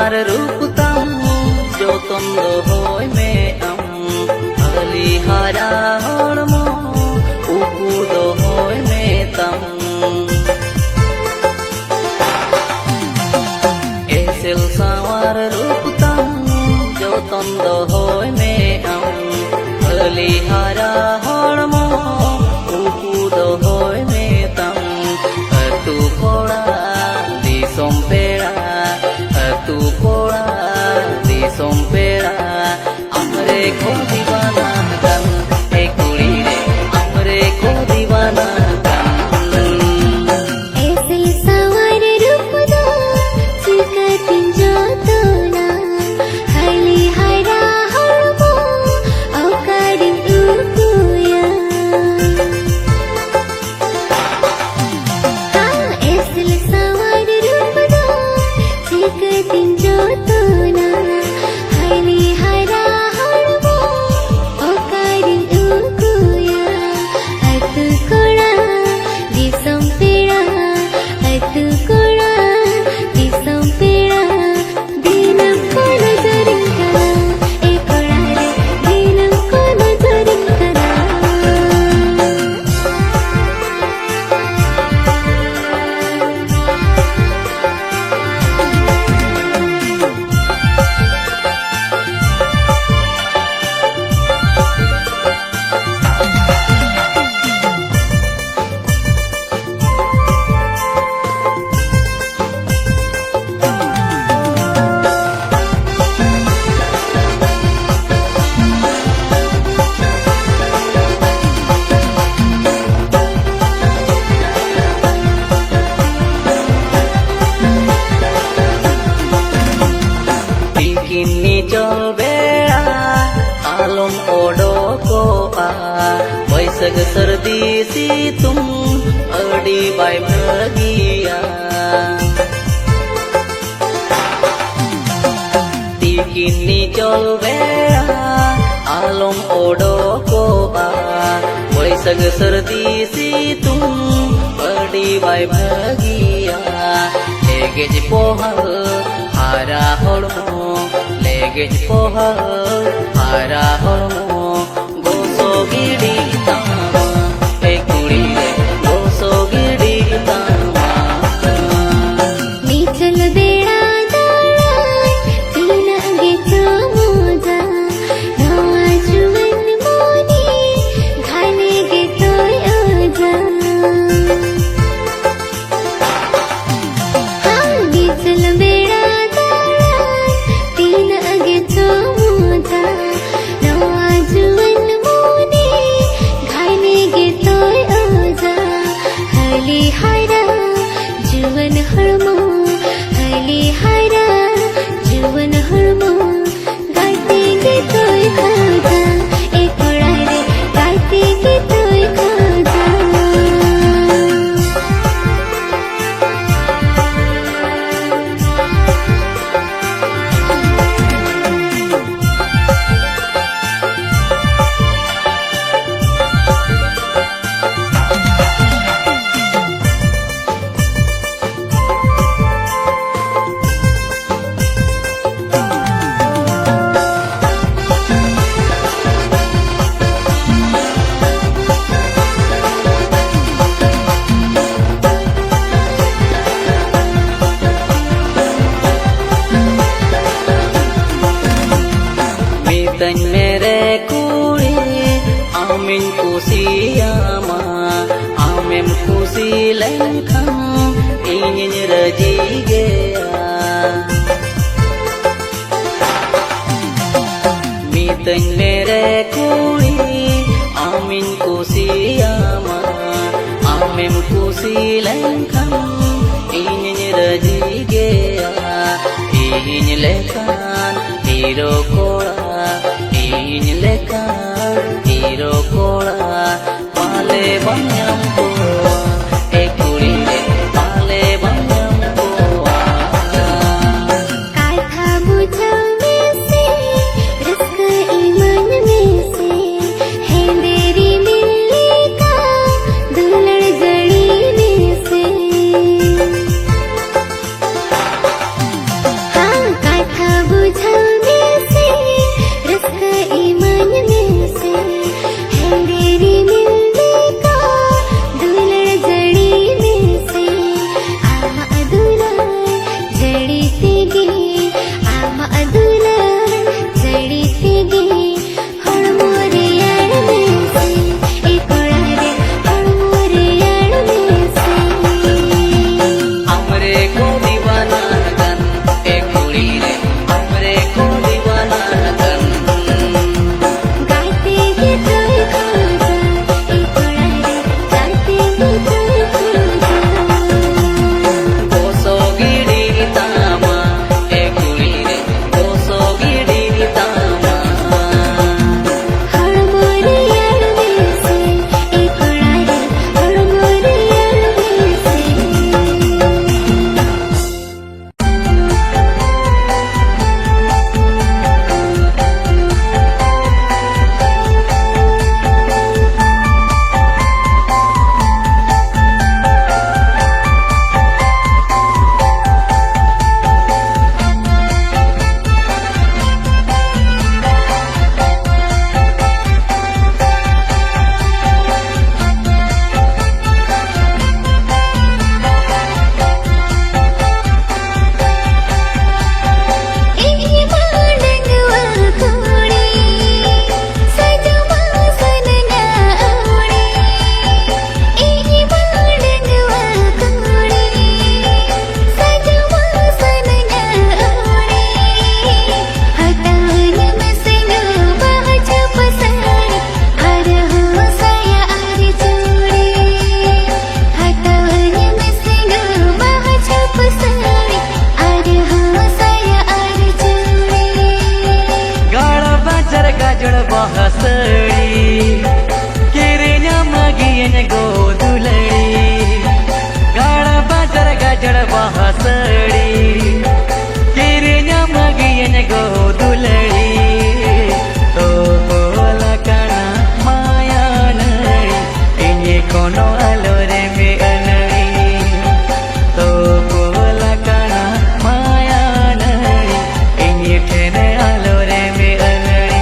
सवार रूप तम जोतन दोहोय में अगली हारा हड़मो उकू दोहोय में तम एसेल सवार रूप तम जोतन दोहोय में अगली हारा हड़मो उकू दोहोय में तम तू कोड़ा दिसोम पेड़ा तू कोड़ा दिसोम पेड़ा हमरे को दीवाना कन ए कुड़ी रे हमरे को दीवाना बैसग सर्दी सी तुम अड़ी बाई भगिया तिकिनी चल बेड़ा आलम ओडो को बैसग सर्दी सी तुम अड़ी बाई भगिया लेगेज पोहल हारा हड़मो लेगेज पोहल हारा हड़मो गोसो गिड़ी तामा ए कुड़ी रे गोसो गिड़ी तामा नीचल बेड़ा दाड़ा तीन गे चमोजा नवा जुवन मोनी घाने गे तोय आजा हाँ नीचल बेड़ा दाड़ा तीन गे चमोजा नवा जुवन हली हारा जुवन हड़मो हली हारा जुवन हड़मो गाते गे तोय खाजा ए कोड़ा रे गाते गे तोय खाजा तन मेरे कुड़ी आमिन कुसियामा आमेम कुसी लेखन इन रजी गया मितन मेरे कुड़ी आमिन कुसियामा आमेम कुसी लेखन इन रजी गया इन लेखन हीरो कोड़ा इन लेखन हीरो कोड़ा पाले बन्यम कोआ ए कुड़ी रे पाले बन्यम कोआ काथा बुझा में से रस्क ईमान में से है देरी मिलने का दुलड़ जड़ी में से हाँ सड़ी किरिया मगियन गो दुलड़ी गाड़ा बाजार गाजड़ बहा सड़ी किरिया मगियन गो दुलड़ी तो बोला काना माया नड़ी इन्हें कोनो अलोरे में अनड़ी तो बोला काना माया नड़ी इन्हें ठेने अलोरे में अनड़ी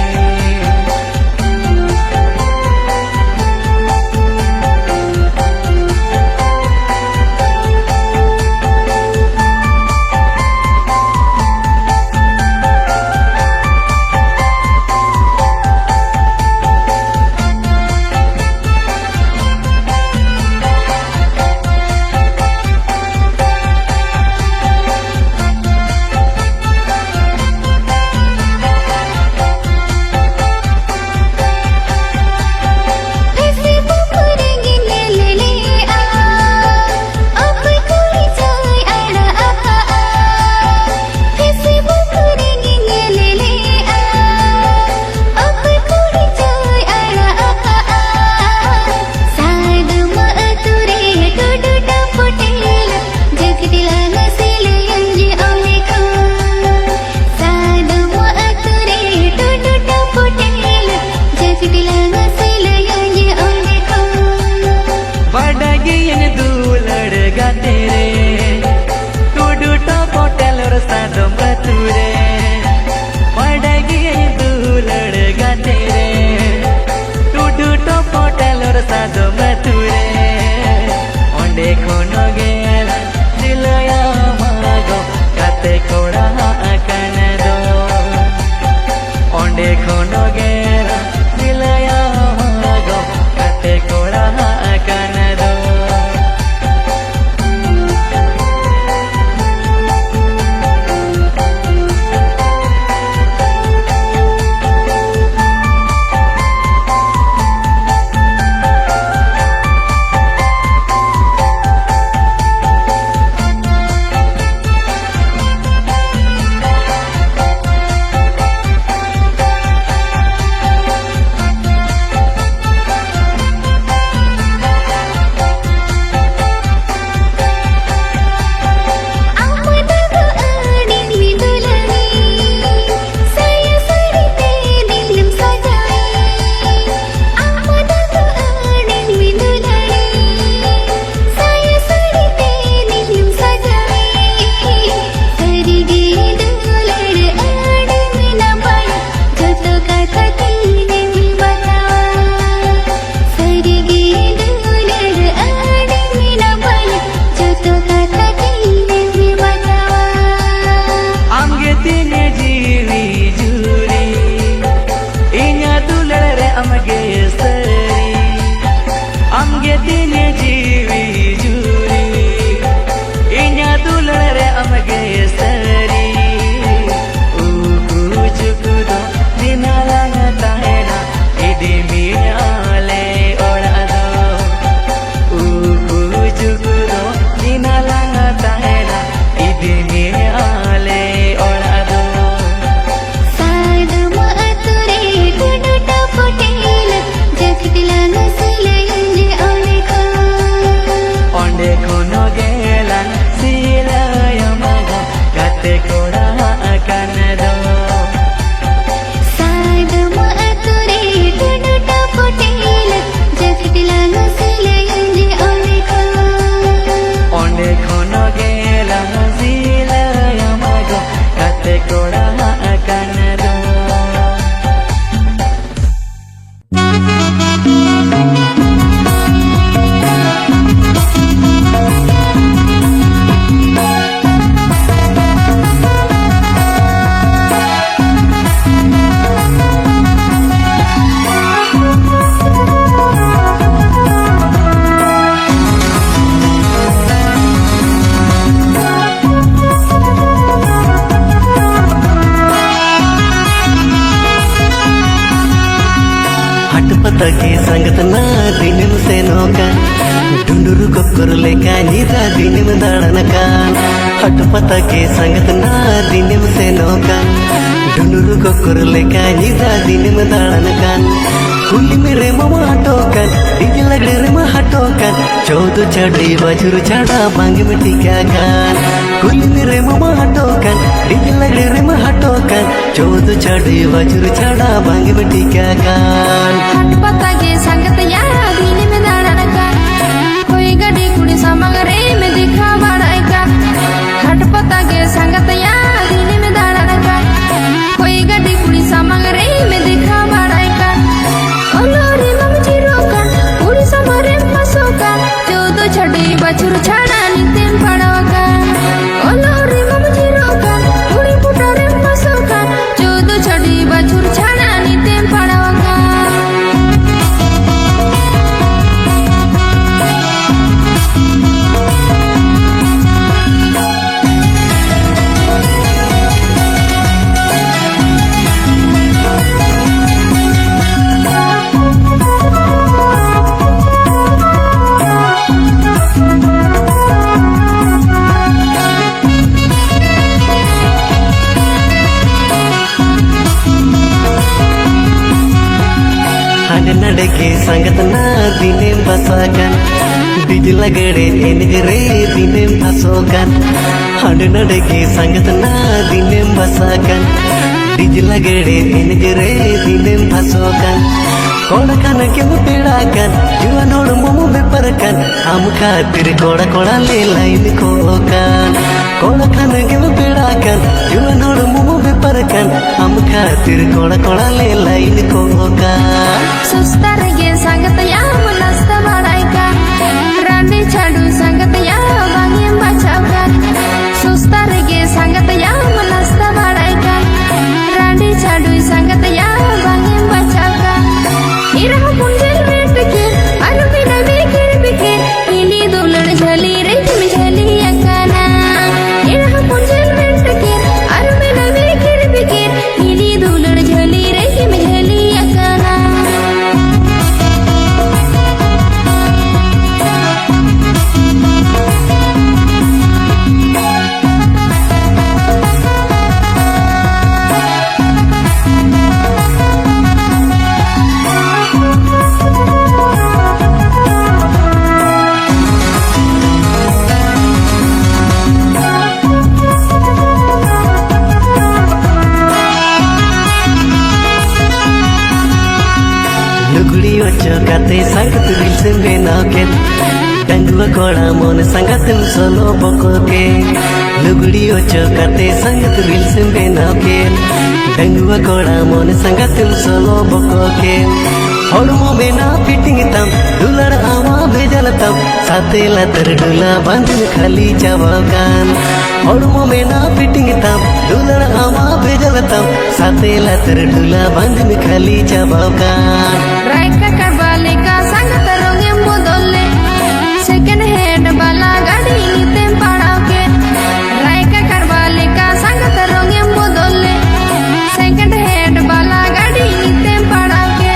तके संगत ना दिन से नौका डुंडुरु कोकर लेका निरा दिन में दाड़न का हट पता के संगत ना दिन में से नौकान डुनुरु को कुरले का निदा दिन में दाड़न कान कुली मेरे मामा हटोकन डीजे लगड़े रे मा हटोकन चौदह चढ़ी बजुर चढ़ा बांग में टिका कान कुली मेरे मामा हटोकन डीजे लगड़े रे मा हटोकन चौदह चढ़ी बजुर चढ़ा बांग में टिका कान हट पता के संगत या दिन में दाड़न का कोई गड़ी कुड़ी समंग रे में दिखा बड़ाई का हट पता के संगत या दिन में दाड़न का कोई गड़ी कुड़ी समंग रे में दिखा बड़ाई का ओलोरी ममजी रोका कुड़ी समरे मसोका चौदह छड़ी बछुर छड़ा नितेन पड़ाका ओलोरी ममजी रोका कुड़ी पुटारे मसोका चौदह छड़ी बछुर छड़ा नितेन पड़ाका नडके संगत ना दिने बसाकन डीजे लगड़े एनगरे दिने फसोकन हंड नडके संगत ना दिने बसाकन डीजे लगड़े एनगरे दिने फसोकन कोड़ा खान के पेड़ाकन जुआ नोड़ मोमो बेपरकन हम खातिर कोड़ा कोड़ा ले लाइन खोकन कोड़ा खान के पेड़ाकन जुआ नोड़ मोमो बेपरकन हम खातिर कोड़ा कोड़ा ले लाइन खोकन सुस्तर ये संगत या मनस्त बड़ाई का रानी छाड़ू संगत या बांगे बचाव का सुस्तर ये संगत या मनस्त बड़ाई का रानी छाड़ू संगत या बांगे बचाव का इरह पुंजल रेट के अनुबिना बेखिर बिखे इली दुलड़ झली रेत में झली अंगाना इरह पुंजल रेट के अनुबिना बेखिर बिखे इली दुलड़ झली रेत में झली अंगाना लुगड़ी चौकाते संगत दिल से बेनाके डंगुआ कोड़ा मोन संगत सोलो बको के लुगड़ी चौकाते संगत दिल से बेनाके डंगुआ कोड़ा मोन संगत सोलो बको के हड़मो में ना फिटिंग तम दुलड़ आवा भेजल तम साथे लतर डुला बंधन खाली चबाकान हड़मो में ना फिटिंग तम दुलड़ आवा भेजल तम साथे लतर डुला बंधन खाली चबाकान राइका करवाले का संगत रोंगे मोदोले सेकंड हैंड वाला गाड़ी नितेम पड़ाव के राइका करवाले का संगत रोंगे मोदोले सेकंड हैंड वाला गाड़ी नितेम पड़ाव के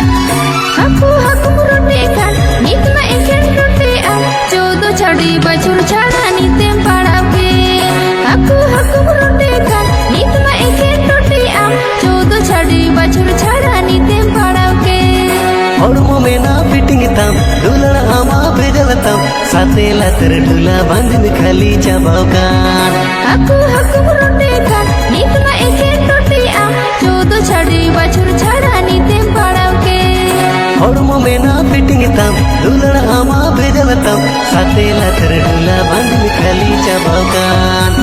हकू हकू रोटे का नितना एकेंड रोटे आ चौदह छड़ी बछुर छड़ा नितेम पड़ाव के हकू हकू रोटे का नितना एकेंड रोटे आ चौदह छड़ी बछुर छड़ा नितेम पड़ाव के हड़मो में ना फिटिंग तम दुलड़ आमा भेजल तम साथे लतर डुला बंधन खाली चबाकान हकू हकू रोटे का नितना एकेंड रोटे आ चौदह छड़ी बछुर छड़ा नितेम पड़ाव के हड़मो में ना फिटिंग तम दुलड़ आमा भेजल तम साथे लतर डुला बंधन खाली चबाकान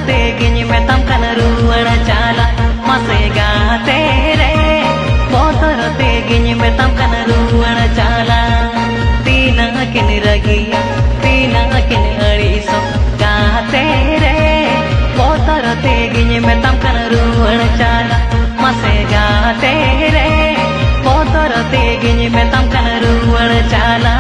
तेगिन मेताम कन रुवड़ चाला मसे गाते रे बोतर तेगिन मेताम कन रुवड़ चाला तीना किन रगिया तीना किन अड़ीसो गाते रे बोतर तेगिन मेताम कन रुवड़ चाला मसे गाते रे बोतर तेगिन मेताम कन रुवड़ चाला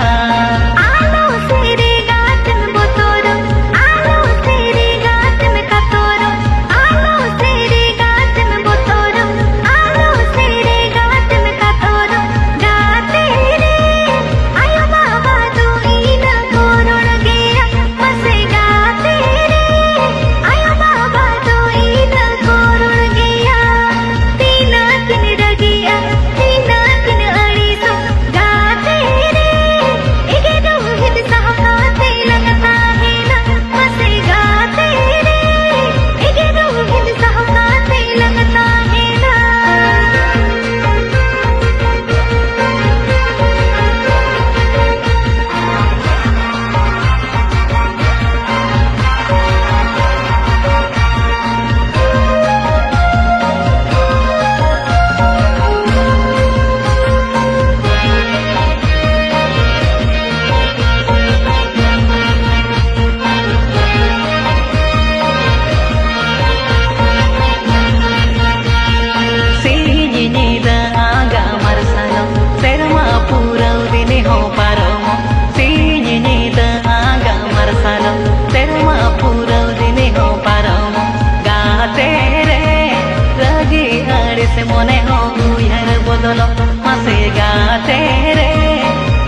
मोने हो उयर बदलो मसे गाते रे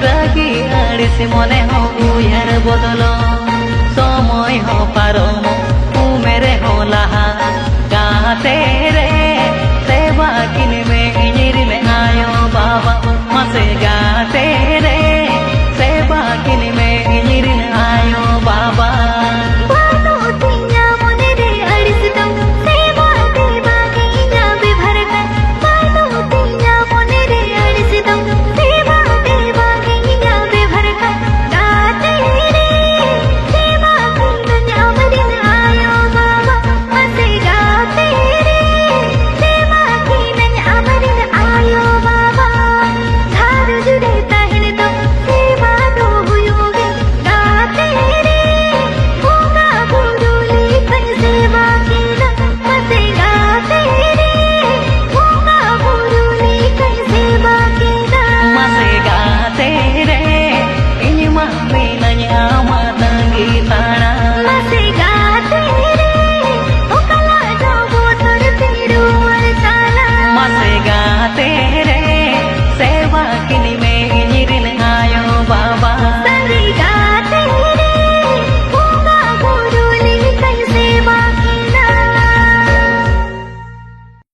रगी अड़िस मोने हो उयर